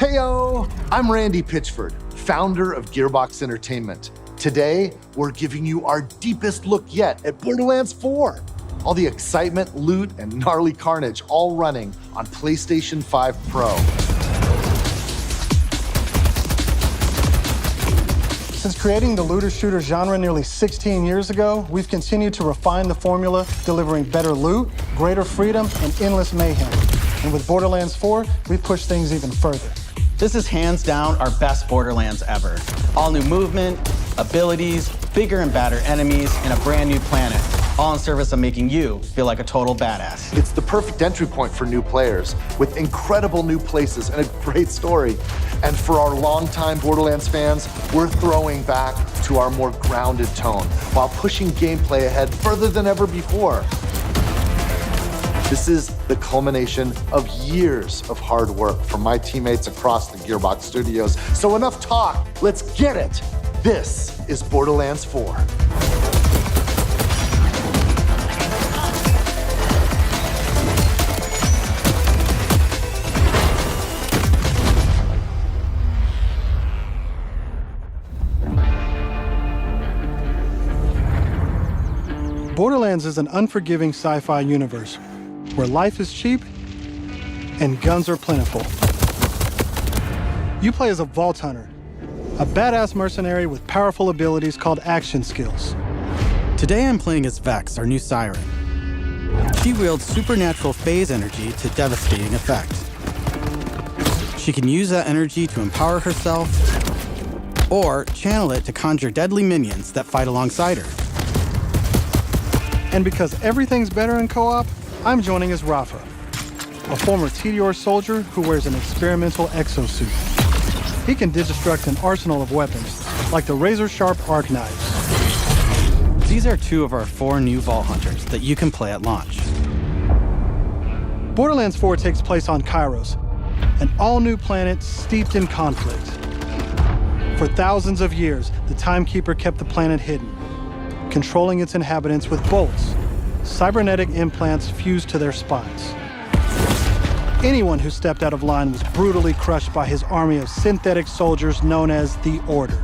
Heyo! I'm Randy Pitchford, founder of Gearbox Entertainment. Today, we're giving you our deepest look yet at Borderlands 4. All the excitement, loot, and gnarly carnage all running on PlayStation 5 Pro. Since creating the looter-shooter genre nearly 16 years ago, we've continued to refine the formula, delivering better loot, greater freedom, and endless mayhem. And with Borderlands 4, we've pushed things even further. This is hands down our best Borderlands ever. All new movement, abilities, bigger and badder enemies, and a brand new planet. All in service of making you feel like a total badass. It's the perfect entry point for new players, with incredible new places and a great story. And for our longtime Borderlands fans, we're throwing back to our more grounded tone, while pushing gameplay ahead further than ever before. This is the culmination of years of hard work from my teammates across the Gearbox studios. So enough talk, let's get it. This is Borderlands 4. Borderlands is an unforgiving sci-fi universe where life is cheap and guns are plentiful. You play as a Vault Hunter, a badass mercenary with powerful abilities called action skills. Today I'm playing as Vex, our new siren. She wields supernatural phase energy to devastating effect. She can use that energy to empower herself or channel it to conjure deadly minions that fight alongside her. And because everything's better in co-op, I'm joining as Rafa, a former TDR soldier who wears an experimental exosuit. He can destruct an arsenal of weapons, like the razor-sharp arc knives. These are two of our 4 new Vault Hunters that you can play at launch. Borderlands 4 takes place on Kairos, an all-new planet steeped in conflict. For thousands of years, the Timekeeper kept the planet hidden, controlling its inhabitants with bolts, cybernetic implants fused to their spines. Anyone who stepped out of line was brutally crushed by his army of synthetic soldiers known as the Order.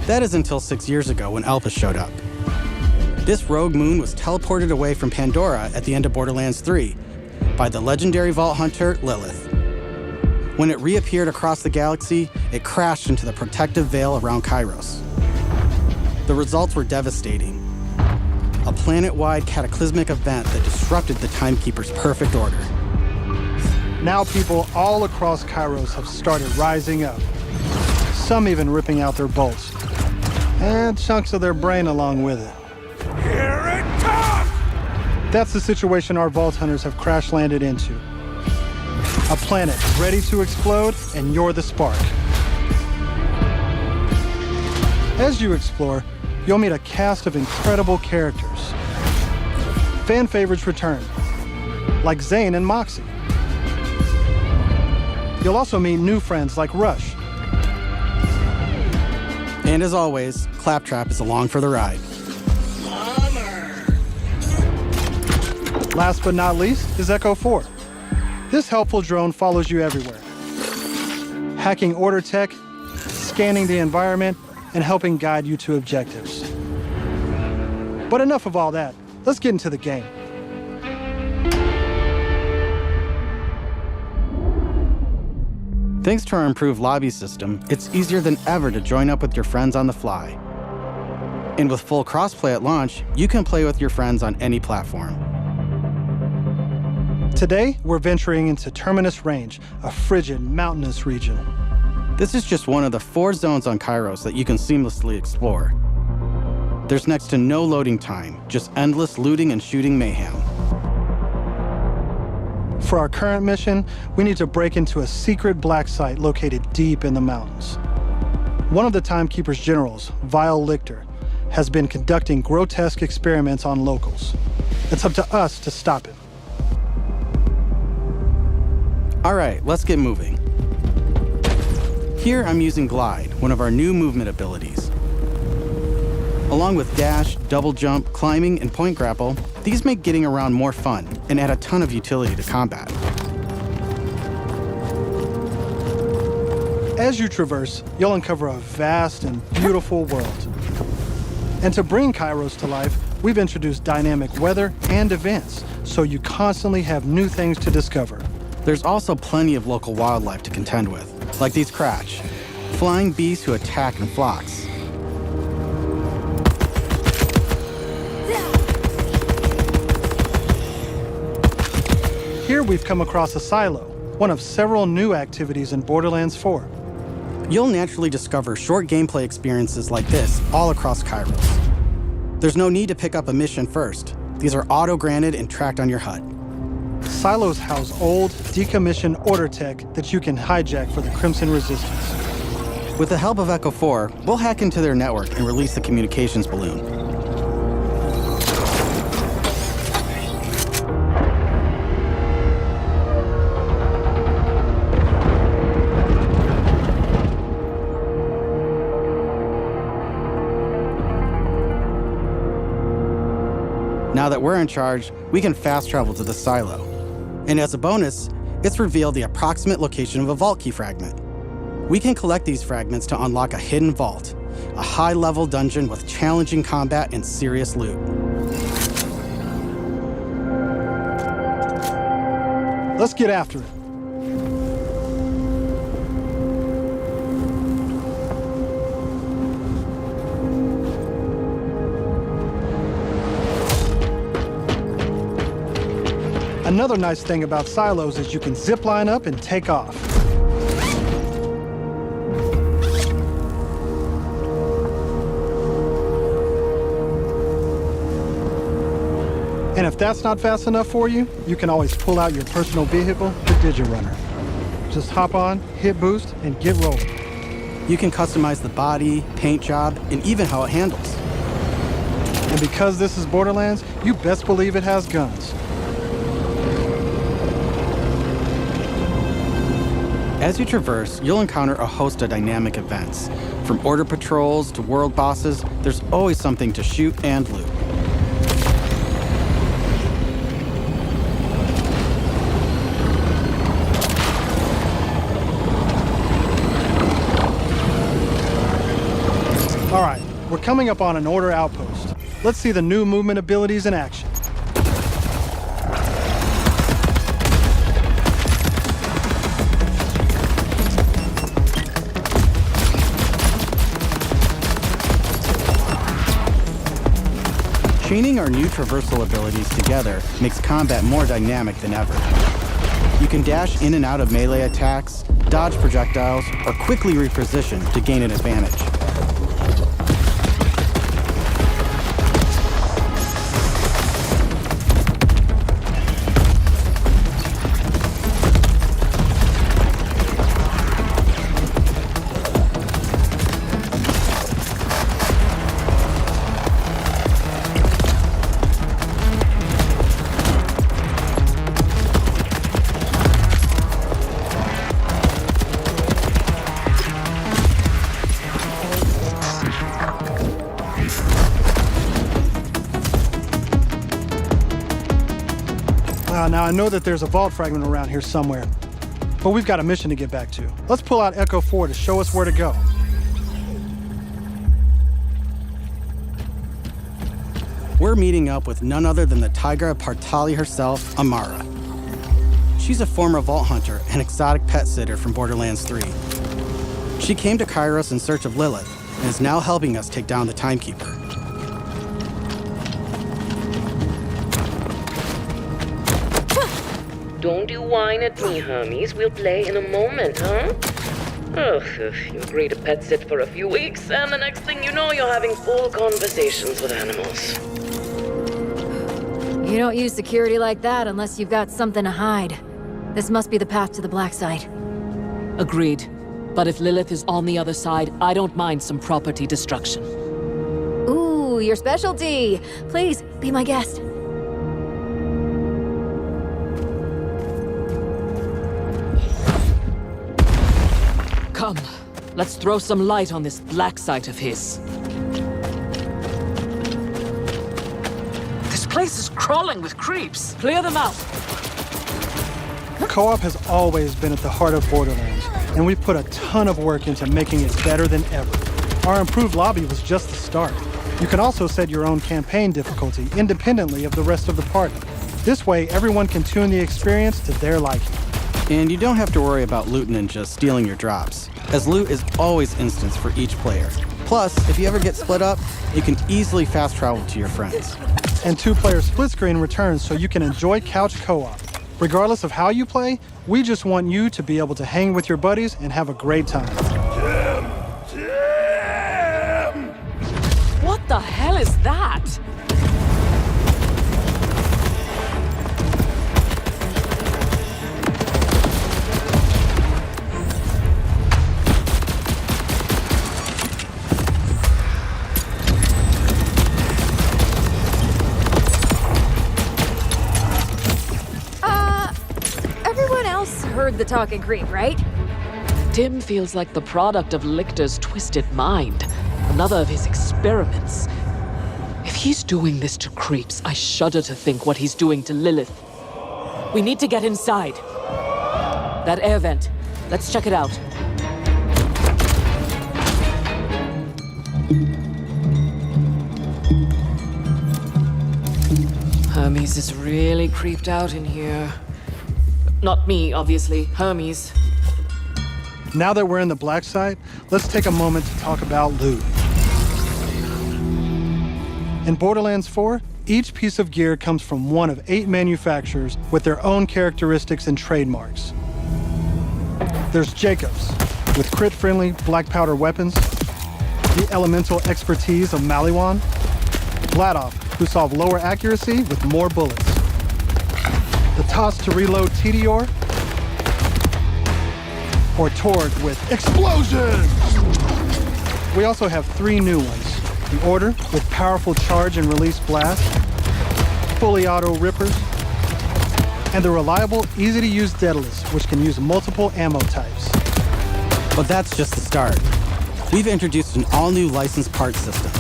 That is until 6 years ago when Alpha showed up. This rogue moon was teleported away from Pandora at the end of Borderlands 3 by the legendary Vault Hunter, Lilith. When it reappeared across the galaxy, it crashed into the protective veil around Kairos. The results were devastating. A planet-wide cataclysmic event that disrupted the Timekeeper's perfect order. Now people all across Kairos have started rising up, some even ripping out their bolts, and chunks of their brain along with it. Here it comes! That's the situation our Vault Hunters have crash-landed into. A planet ready to explode, and you're the spark. As you explore, you'll meet a cast of incredible characters. Fan favorites return, like Zane and Moxie. You'll also meet new friends like Rush. And as always, Claptrap is along for the ride. Last but not least is Echo 4. This helpful drone follows you everywhere, hacking Order tech, scanning the environment, and helping guide you to objectives. But enough of all that. Let's get into the game. Thanks to our improved lobby system, it's easier than ever to join up with your friends on the fly. And with full crossplay at launch, you can play with your friends on any platform. Today, we're venturing into Terminus Range, a frigid, mountainous region. This is just one of the 4 zones on Kairos that you can seamlessly explore. There's next to no loading time, just endless looting and shooting mayhem. For our current mission, we need to break into a secret black site located deep in the mountains. One of the Timekeeper's generals, Vile Lichter, has been conducting grotesque experiments on locals. It's up to us to stop him. All right, let's get moving. Here I'm using Glide, one of our new movement abilities. Along with dash, double jump, climbing, and point grapple, these make getting around more fun and add a ton of utility to combat. As you traverse, you'll uncover a vast and beautiful world. And to bring Kairos to life, we've introduced dynamic weather and events, so you constantly have new things to discover. There's also plenty of local wildlife to contend with, like these Kratch, flying beasts who attack in flocks. Here we've come across a silo, one of several new activities in Borderlands 4. You'll naturally discover short gameplay experiences like this all across Kairos. There's no need to pick up a mission first. These are auto-granted and tracked on your HUD. Silos house old, decommissioned order tech that you can hijack for the Crimson Resistance. With the help of Echo 4, we'll hack into their network and release the communications balloon. Now that we're in charge, we can fast travel to the silo. And as a bonus, it's revealed the approximate location of a vault key fragment. We can collect these fragments to unlock a hidden vault, a high-level dungeon with challenging combat and serious loot. Let's get after it. Another nice thing about silos is you can zip line up and take off. And if that's not fast enough for you, you can always pull out your personal vehicle, the Digirunner. Just hop on, hit boost, and get rolling. You can customize the body, paint job, and even how it handles. And because this is Borderlands, you best believe it has guns. As you traverse, you'll encounter a host of dynamic events. From order patrols to world bosses, there's always something to shoot and loot. All right, we're coming up on an order outpost. Let's see the new movement abilities in action. Chaining our new traversal abilities together makes combat more dynamic than ever. You can dash in and out of melee attacks, dodge projectiles, or quickly reposition to gain an advantage. Now I know that there's a vault fragment around here somewhere, but we've got a mission to get back to. Let's pull out Echo 4 to show us where to go. We're meeting up with none other than the Tigra Partali herself, Amara. She's a former vault hunter and exotic pet sitter from Borderlands 3. She came to Kairos in search of Lilith and is now helping us take down the Timekeeper. Don't you whine at me, homies. We'll play in a moment, huh? Ugh, you agree to pet sit for a few weeks, and the next thing you know, you're having full conversations with animals. You don't use security like that unless you've got something to hide. This must be the path to the black side. Agreed. But if Lilith is on the other side, I don't mind some property destruction. Ooh, your specialty! Please, be my guest. Come, let's throw some light on this black site of his. This place is crawling with creeps. Clear them out. Co-op has always been at the heart of Borderlands, and we've put a ton of work into making it better than ever. Our improved lobby was just the start. You can also set your own campaign difficulty independently of the rest of the party. This way, everyone can tune the experience to their liking. And you don't have to worry about loot ninjas stealing your drops, as loot is always instanced for each player. Plus, if you ever get split up, you can easily fast travel to your friends. And 2-player split screen returns so you can enjoy couch co-op. Regardless of how you play, we just want you to be able to hang with your buddies and have a great time. What the hell is that? Everyone else heard the talking creep, right? Tim feels like the product of Lictor's twisted mind. Another of his experiments. If he's doing this to creeps, I shudder to think what he's doing to Lilith. We need to get inside. That air vent. Let's check it out. Hermes is really creeped out in here. Not me, obviously. Hermes. Now that we're in the black site, let's take a moment to talk about loot. In Borderlands 4, each piece of gear comes from one of 8 manufacturers with their own characteristics and trademarks. There's Jacobs, with crit-friendly black powder weapons, the elemental expertise of Maliwan, Vladov, who solve lower accuracy with more bullets, the toss to reload Tedior, or Torg with explosions! We also have 3 new ones. The Order with powerful charge and release blast, fully auto rippers, and the reliable, easy-to-use Daedalus, which can use multiple ammo types. But that's just the start. We've introduced an all-new licensed parts system.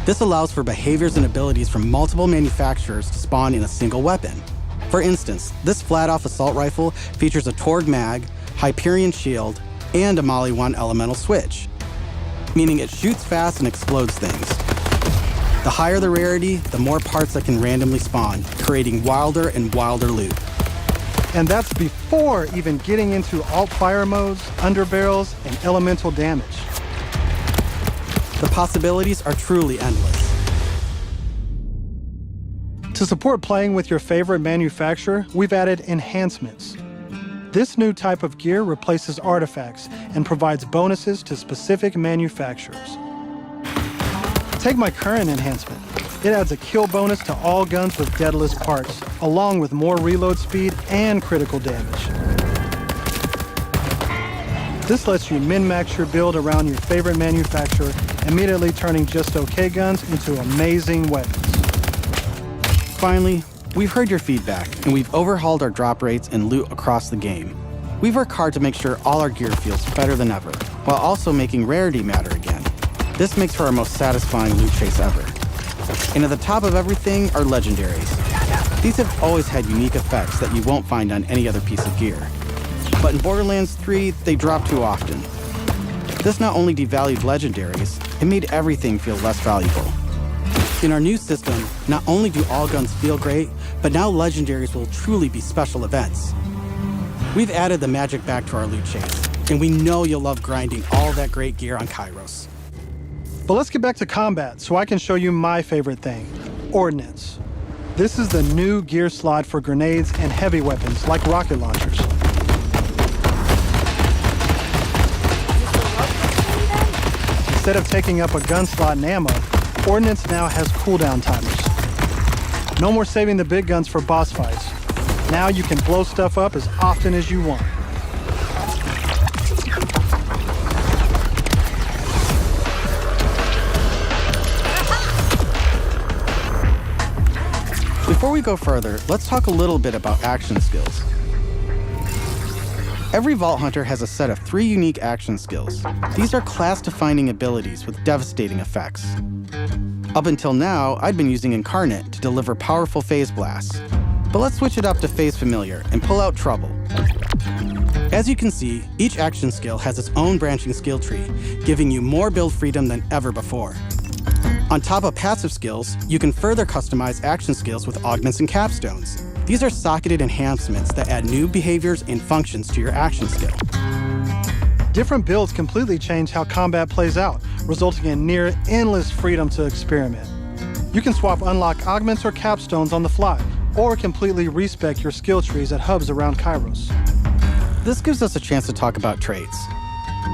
This allows for behaviors and abilities from multiple manufacturers to spawn in a single weapon. For instance, this flat-off assault rifle features a Torg mag, Hyperion shield, and a Maliwan elemental switch, meaning it shoots fast and explodes things. The higher the rarity, the more parts that can randomly spawn, creating wilder and wilder loot. And that's before even getting into alt-fire modes, underbarrels, and elemental damage. The possibilities are truly endless. To support playing with your favorite manufacturer, we've added enhancements. This new type of gear replaces artifacts and provides bonuses to specific manufacturers. Take my current enhancement. It adds a kill bonus to all guns with Daedalus parts, along with more reload speed and critical damage. This lets you min-max your build around your favorite manufacturer, immediately turning just okay guns into amazing weapons. Finally, we've heard your feedback, and we've overhauled our drop rates and loot across the game. We've worked hard to make sure all our gear feels better than ever, while also making rarity matter again. This makes for our most satisfying loot chase ever. And at the top of everything are legendaries. These have always had unique effects that you won't find on any other piece of gear. But in Borderlands 3, they drop too often. This not only devalued legendaries, it made everything feel less valuable. In our new system, not only do all guns feel great, but now legendaries will truly be special events. We've added the magic back to our loot chase, and we know you'll love grinding all that great gear on Kairos. But let's get back to combat so I can show you my favorite thing, Ordnance. This is the new gear slot for grenades and heavy weapons like rocket launchers. Instead of taking up a gun slot and ammo, Ordnance now has cooldown timers. No more saving the big guns for boss fights. Now you can blow stuff up as often as you want. Before we go further, let's talk a little bit about action skills. Every Vault Hunter has a set of 3 unique action skills. These are class-defining abilities with devastating effects. Up until now, I'd been using Incarnate to deliver powerful phase blasts. But let's switch it up to Phase Familiar and pull out Trouble. As you can see, each action skill has its own branching skill tree, giving you more build freedom than ever before. On top of passive skills, you can further customize action skills with augments and capstones. These are socketed enhancements that add new behaviors and functions to your action skill. Different builds completely change how combat plays out, resulting in near endless freedom to experiment. You can swap unlock augments or capstones on the fly, or completely respec your skill trees at hubs around Kairos. This gives us a chance to talk about traits.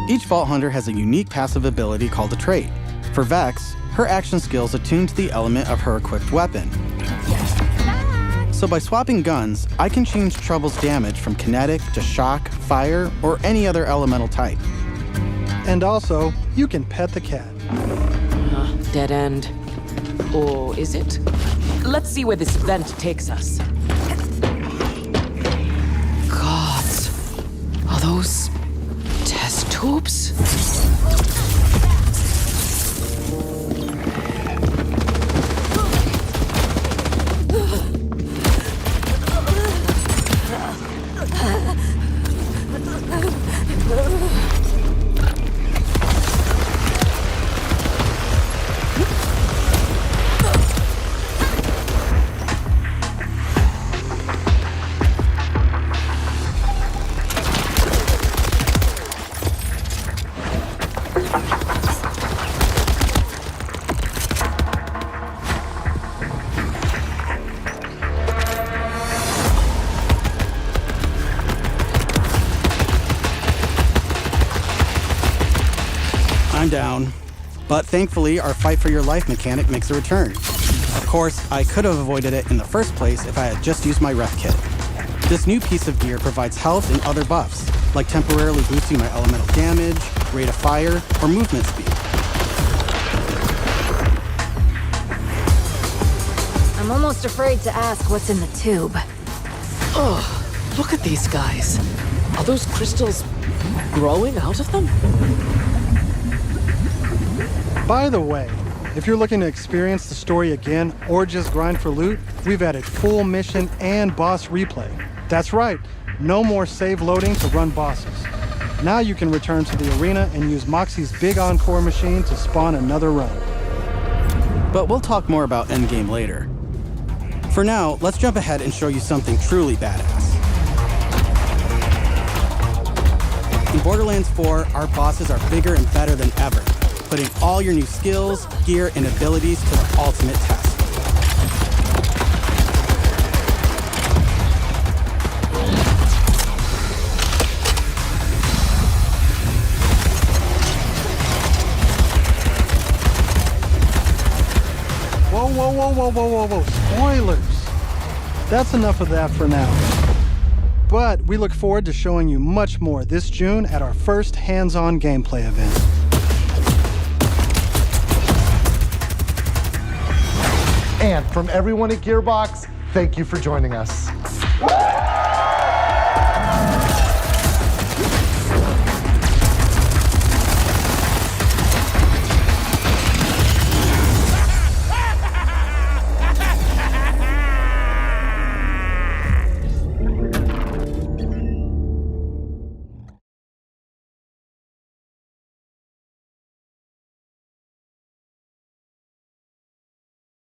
Each Vault Hunter has a unique passive ability called a trait. For Vex, her action skills attune to the element of her equipped weapon. So by swapping guns, I can change Trouble's damage from kinetic to shock, fire, or any other elemental type. And also, you can pet the cat. Dead end. Or is it? Let's see where this vent takes us. Gods. Are those test tubes? I'm down. But thankfully, our fight for your life mechanic makes a return. Of course, I could have avoided it in the first place if I had just used my ref kit. This new piece of gear provides health and other buffs, like temporarily boosting my elemental damage, rate of fire, or movement speed. I'm almost afraid to ask what's in the tube. Oh, look at these guys. Are those crystals growing out of them? By the way, if you're looking to experience the story again or just grind for loot, we've added full mission and boss replay. That's right, no more save loading to run bosses. Now you can return to the arena and use Moxie's big encore machine to spawn another run. But we'll talk more about endgame later. For now, let's jump ahead and show you something truly badass. In Borderlands 4, our bosses are bigger and better than ever, putting all your new skills, gear, and abilities to the ultimate test. Whoa. Spoilers! That's enough of that for now. But we look forward to showing you much more this June at our first hands-on gameplay event. And from everyone at Gearbox, thank you for joining us.